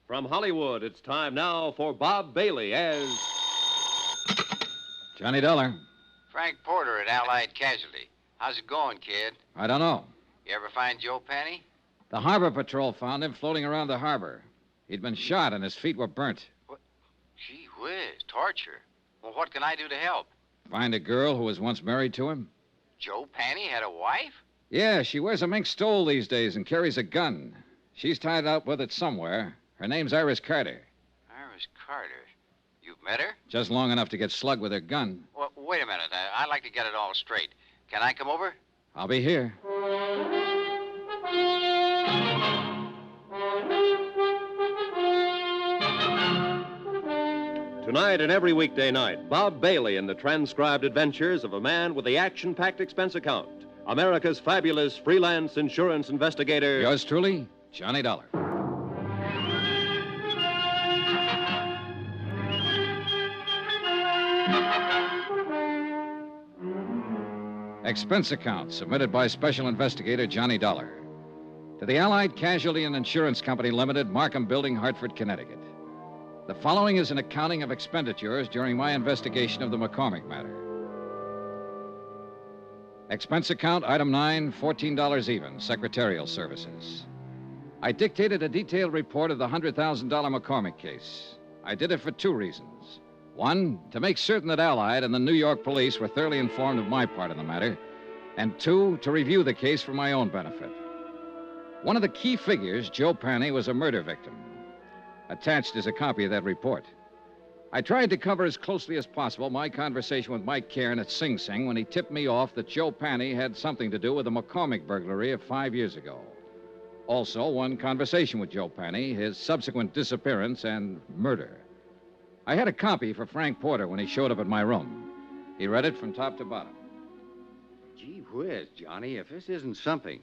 From Hollywood, it's time now for Bob Bailey as... Johnny Dollar. Frank Porter at Allied Casualty. How's it going, kid? I don't know. You ever find Joe Penny? The Harbor Patrol found him floating around the harbor. He'd been shot and his feet were burnt. What? Gee whiz, torture. Well, what can I do to help? Find a girl who was once married to him? Joe Penny had a wife? Yeah, she wears a mink stole these days and carries a gun. She's tied up with it somewhere. Her name's Iris Carter. Iris Carter. You've met her? Just long enough to get slugged with her gun. Well, wait a minute. I'd like to get it all straight. Can I come over? I'll be here. Tonight and every weekday night, Bob Bailey in the transcribed adventures of a man with the action-packed expense account. America's fabulous freelance insurance investigator... Yours truly, Johnny Dollar. Expense account submitted by Special Investigator Johnny Dollar to the Allied Casualty and Insurance Company Limited, Markham Building, Hartford, Connecticut. The following is an accounting of expenditures during my investigation of the McCormack matter. Expense account, item 9, $14 even, secretarial services. I dictated a detailed report of the $100,000 McCormack case. I did it for two reasons. One, to make certain that Allied and the New York police were thoroughly informed of my part of the matter. And two, to review the case for my own benefit. One of the key figures, Joe Penny, was a murder victim. Attached is a copy of that report. I tried to cover as closely as possible my conversation with Mike Cairn at Sing Sing when he tipped me off that Joe Penny had something to do with the McCormack burglary of 5 years ago. Also, one conversation with Joe Penny, his subsequent disappearance and murder. I had a copy for Frank Porter when he showed up at my room. He read it from top to bottom. Gee whiz, Johnny, if this isn't something.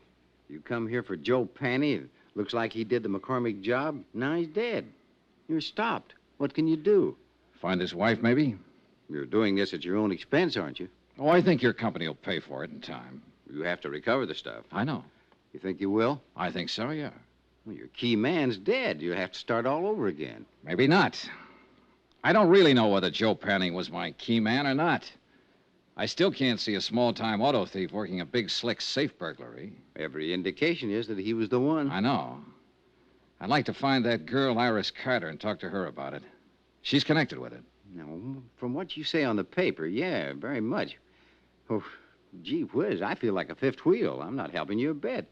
You come here for Joe Penny. It looks like he did the McCormack job. Now he's dead. You're stopped. What can you do? Find his wife, maybe? You're doing this at your own expense, aren't you? Oh, I think your company will pay for it in time. You have to recover the stuff. I know. You think you will? I think so, yeah. Well, your key man's dead. You'll have to start all over again. Maybe not. I don't really know whether Joe Penny was my key man or not. I still can't see a small-time auto thief working a big, slick safe burglary. Every indication is that he was the one. I know. I'd like to find that girl, Iris Carter, and talk to her about it. She's connected with it. Now, from what you say on the paper, yeah, very much. Oh, gee whiz, I feel like a fifth wheel. I'm not helping you a bit.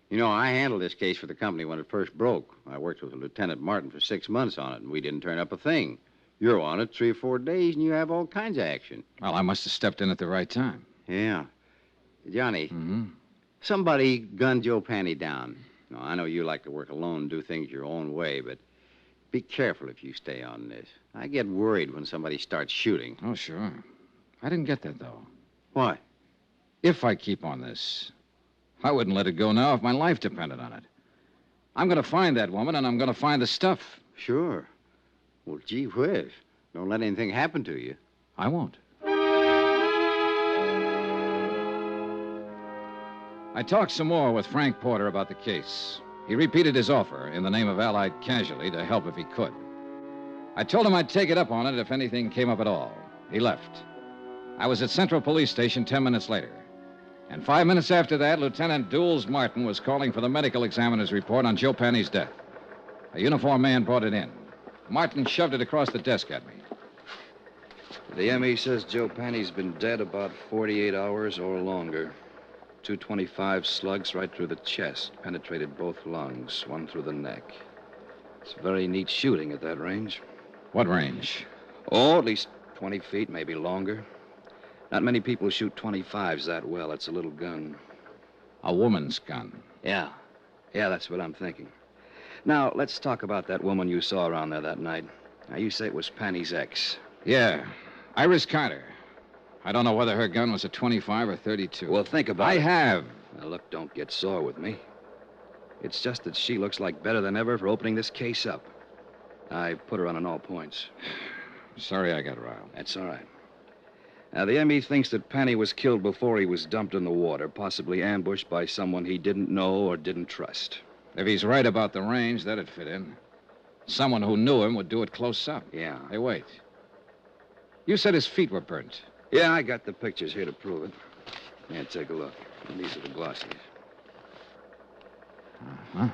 You know, I handled this case for the company when it first broke. I worked with Lieutenant Martin for 6 months on it, and we didn't turn up a thing. You're on it 3 or 4 days, and you have all kinds of action. Well, I must have stepped in at the right time. Yeah. Johnny, Mm-hmm. somebody gunned Joe Penny down. Now, I know you like to work alone and do things your own way, but be careful if you stay on this. I get worried when somebody starts shooting. Oh, sure. I didn't get that, though. What? If I keep on this, I wouldn't let it go now if my life depended on it. I'm going to find that woman, and I'm going to find the stuff. Sure. Well, gee whiz. Don't let anything happen to you. I won't. I talked some more with Frank Porter about the case. He repeated his offer in the name of Allied Casualty to help if he could. I told him I'd take it up on it if anything came up at all. He left. I was at Central Police Station 10 minutes later. And 5 minutes after that, Lieutenant Dools Martin was calling for the medical examiner's report on Joe Penny's death. A uniformed man brought it in. Martin shoved it across the desk at me. The ME says Joe Penny's been dead about 48 hours or longer. 225 slugs right through the chest, penetrated both lungs, one through the neck. It's very neat shooting at that range. What range? Oh, at least 20 feet, maybe longer. Not many people shoot 25s that well. It's a little gun. A woman's gun. Yeah, that's what I'm thinking. Now, let's talk about that woman you saw around there that night. Now, you say it was Penny's ex. Yeah, Iris Carter. I don't know whether her gun was a 25 or 32. Well, think about it. I have. Now, look, don't get sore with me. It's just that she looks like better than ever for opening this case up. I put her on all points. Sorry I got riled. That's all right. Now, the ME thinks that Penny was killed before he was dumped in the water, possibly ambushed by someone he didn't know or didn't trust. If he's right about the range, that'd fit in. Someone who knew him would do it close up. Yeah. Hey, wait. You said his feet were burnt. Yeah, I got the pictures here to prove it. Yeah, take a look. And these are the glossies. Uh-huh.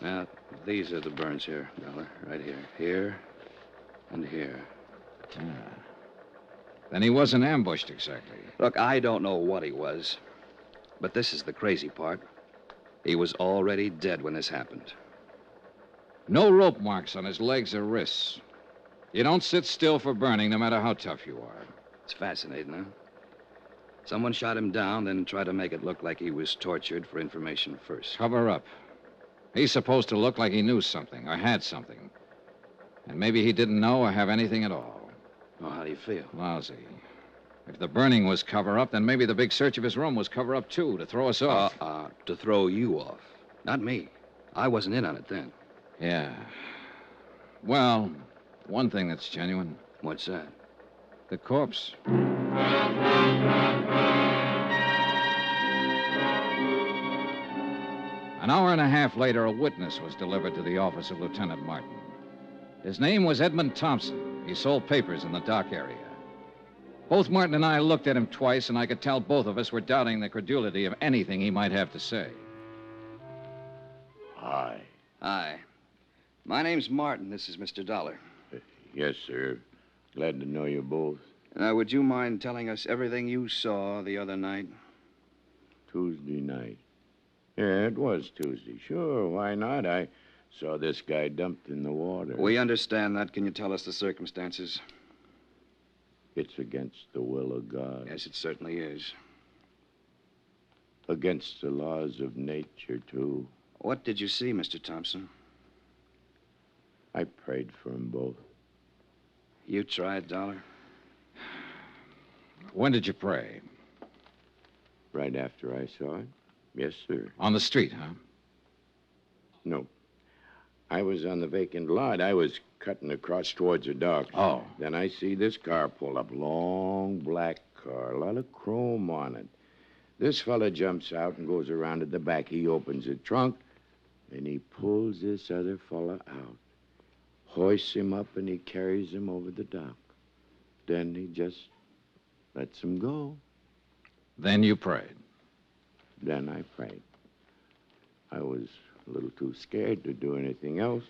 Now, these are the burns here, Dollar. Right here. Here and here. Yeah. Then he wasn't ambushed exactly. Look, I don't know what he was. But this is the crazy part. He was already dead when this happened. No rope marks on his legs or wrists. You don't sit still for burning, no matter how tough you are. It's fascinating, huh? Someone shot him down, then tried to make it look like he was tortured for information first. Cover up. He's supposed to look like he knew something or had something. And maybe he didn't know or have anything at all. Oh, how do you feel? Lousy. If the burning was cover up, then maybe the big search of his room was cover up, too, to throw us off. To throw you off. Not me. I wasn't in on it then. Yeah. Well, one thing that's genuine. What's that? The corpse. An hour and a half later, a witness was delivered to the office of Lieutenant Martin. His name was Edmund Thompson. He sold papers in the dock area. Both Martin and I looked at him twice, and I could tell both of us were doubting the credulity of anything he might have to say. Hi. Hi. My name's Martin. This is Mr. Dollar. Yes, sir. Glad to know you both. Now, would you mind telling us everything you saw the other night? Tuesday night. Yeah, it was Tuesday. Sure, why not? I saw this guy dumped in the water. We understand that. Can you tell us the circumstances? It's against the will of God. Yes, it certainly is. Against the laws of nature, too. What did you see, Mr. Thompson? I prayed for them both. You tried, Dollar? When did you pray? Right after I saw it? Yes, sir. On the street, huh? No. I was on the vacant lot. I was cutting across towards the dock. Oh. Then I see this car pull up. Long black car. A lot of chrome on it. This fella jumps out and goes around at the back. He opens the trunk, and he pulls this other fella out. Hoists him up, and he carries him over the dock. Then he just lets him go. Then you prayed. Then I prayed. I was a little too scared to do anything else.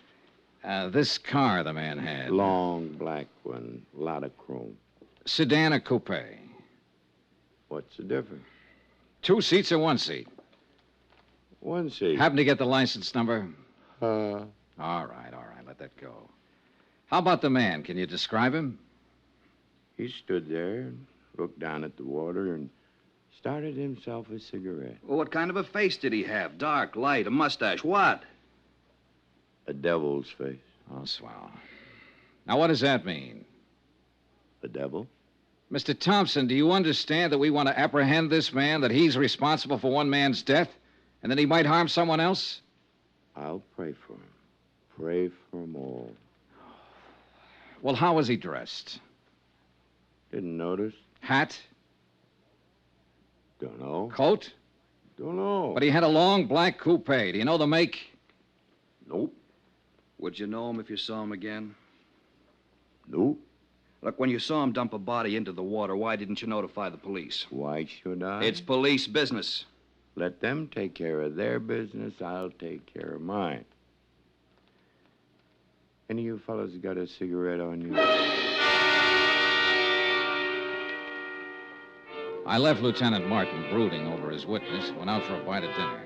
This car the man had. Long black one, a lot of chrome. Sedan or coupe? What's the difference? 2 seats or 1 seat? 1 seat. Happen to get the license number? Uh, All right, let that go. How about the man? Can you describe him? He stood there and looked down at the water and started himself a cigarette. Well, what kind of a face did he have? Dark, light, a mustache, what? A devil's face. Oh, swell. Now, what does that mean? A devil? Mr. Thompson, do you understand that we want to apprehend this man, that he's responsible for one man's death, and that he might harm someone else? I'll pray for him. Pray for them all. Well, how was he dressed? Didn't notice. Hat? Don't know. Coat? Don't know. But he had a long black coupe. Do you know the make? Nope. Would you know him if you saw him again? Nope. Look, when you saw him dump a body into the water, why didn't you notify the police? Why should I? It's police business. Let them take care of their business. I'll take care of mine. Any of you fellas got a cigarette on you? I left Lieutenant Martin brooding over his witness and went out for a bite of dinner.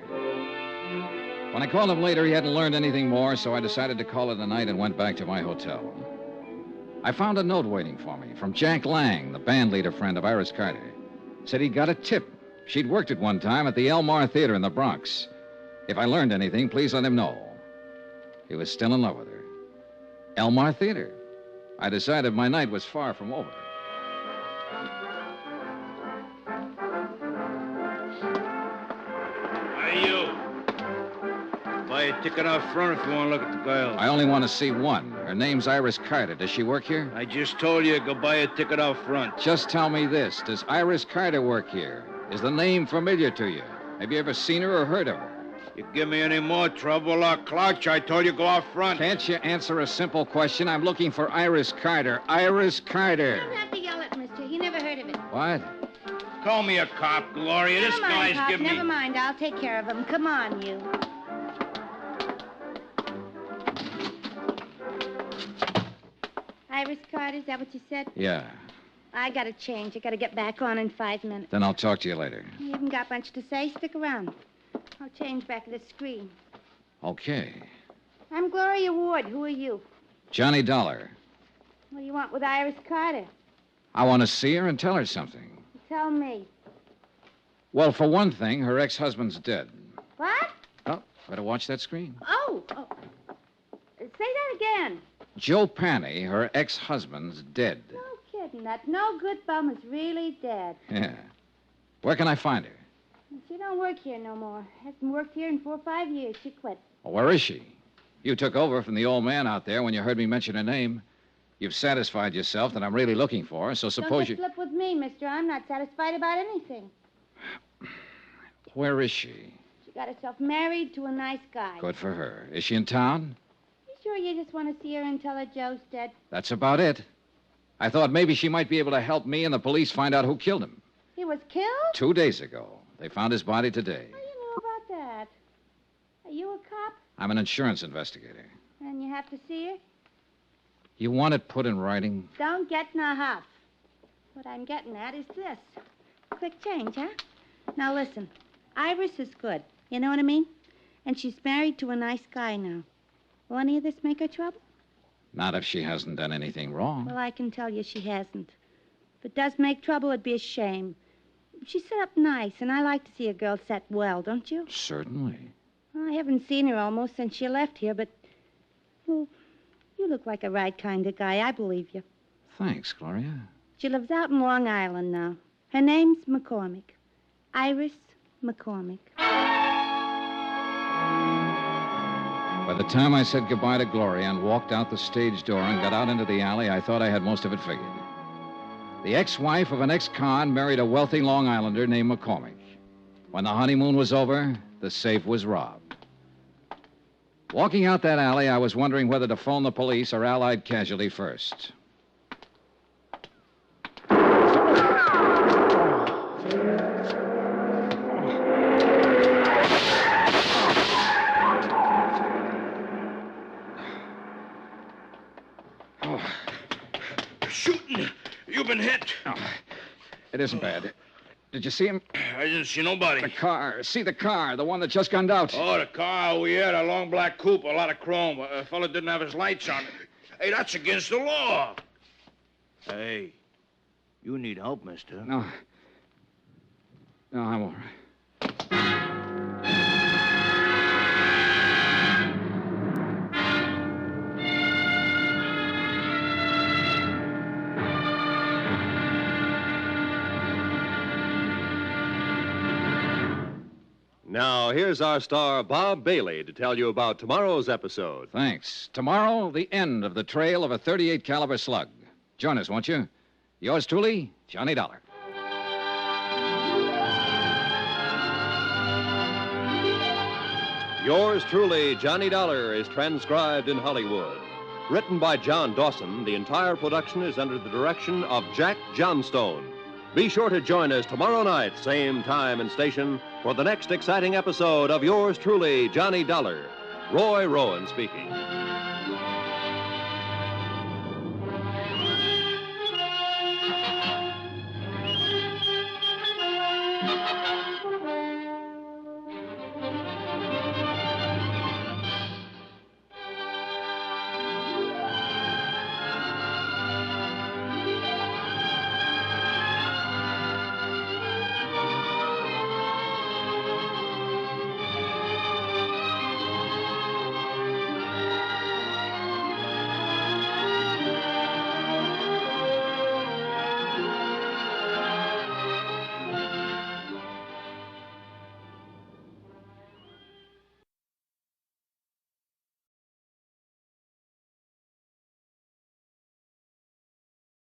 When I called him later, he hadn't learned anything more, so I decided to call it a night and went back to my hotel. I found a note waiting for me from Jack Lang, the band leader friend of Iris Carter. Said he'd got a tip. She'd worked at one time at the Elmar Theater in the Bronx. If I learned anything, please let him know. He was still in love with her. Elmar Theater. I decided my night was far from over. Hey, you. Buy a ticket out front if you want to look at the girl. I only want to see one. Her name's Iris Carter. Does she work here? I just told you, go buy a ticket out front. Just tell me this. Does Iris Carter work here? Is the name familiar to you? Have you ever seen her or heard of her? You give me any more trouble, I'll clouch. I told you go out front. Can't you answer a simple question? I'm looking for Iris Carter. Iris Carter. You don't have to yell at mister. He never heard of it. What? Call me a cop, Gloria. This Never mind, guy's Pop. giving me... Never mind. I'll take care of him. Come on, you. Iris Carter, is that what you said? Yeah. I gotta change. I gotta get back on in 5 minutes. Then I'll talk to you later. You haven't got much to say. Stick around. I'll change back to the screen. Okay. I'm Gloria Ward. Who are you? Johnny Dollar. What do you want with Iris Carter? I want to see her and tell her something. Tell me. Well, for one thing, her ex-husband's dead. What? Oh, better watch that screen. Oh. Say that again. Joe Panny, her ex-husband's dead. No kidding. That no good bum is really dead. Yeah. Where can I find her? She don't work here no more. Hasn't worked here in 4 or 5 years. She quit. Well, where is she? You took over from the old man out there when you heard me mention her name. You've satisfied yourself that I'm really looking for her, so suppose Don't slip with me, mister. I'm not satisfied about anything. Where is she? She got herself married to a nice guy. Good for her. Is she in town? You sure you just want to see her and tell her Joe's dead? That's about it. I thought maybe she might be able to help me and the police find out who killed him. He was killed? 2 days ago. They found his body today. How do you know about that? Are you a cop? I'm an insurance investigator. And you have to see her? You want it put in writing? Don't get in a huff. What I'm getting at is this. Quick change, huh? Now listen. Iris is good. You know what I mean? And she's married to a nice guy now. Will any of this make her trouble? Not if she hasn't done anything wrong. Well, I can tell you she hasn't. If it does make trouble, it'd be a shame. She's set up nice, and I like to see a girl set well, don't you? Certainly. Well, I haven't seen her almost since she left here, but... Well, you look like a right kind of guy. I believe you. Thanks, Gloria. She lives out in Long Island now. Her name's McCormack. Iris McCormack. By the time I said goodbye to Gloria and walked out the stage door and got out into the alley, I thought I had most of it figured. The ex-wife of an ex-con married a wealthy Long Islander named McCormack. When the honeymoon was over, the safe was robbed. Walking out that alley, I was wondering whether to phone the police or Allied Casualty first. Shooting! You've been hit. Oh, it isn't bad. Did you see him? I didn't see nobody. The car. See the car, the one that just gunned out. Oh, the car. We had a long black coupe, a lot of chrome. A fella didn't have his lights on. Hey, that's against the law. Hey, you need help, mister. No. No, I'm all right. Now, here's our star, Bob Bailey, to tell you about tomorrow's episode. Thanks. Tomorrow, the end of the trail of a .38 caliber slug. Join us, won't you? Yours truly, Johnny Dollar. Yours truly, Johnny Dollar, is transcribed in Hollywood. Written by John Dawson, the entire production is under the direction of Jack Johnstone. Be sure to join us tomorrow night, same time and station, for the next exciting episode of Yours truly, Johnny Dollar. Roy Rowan speaking.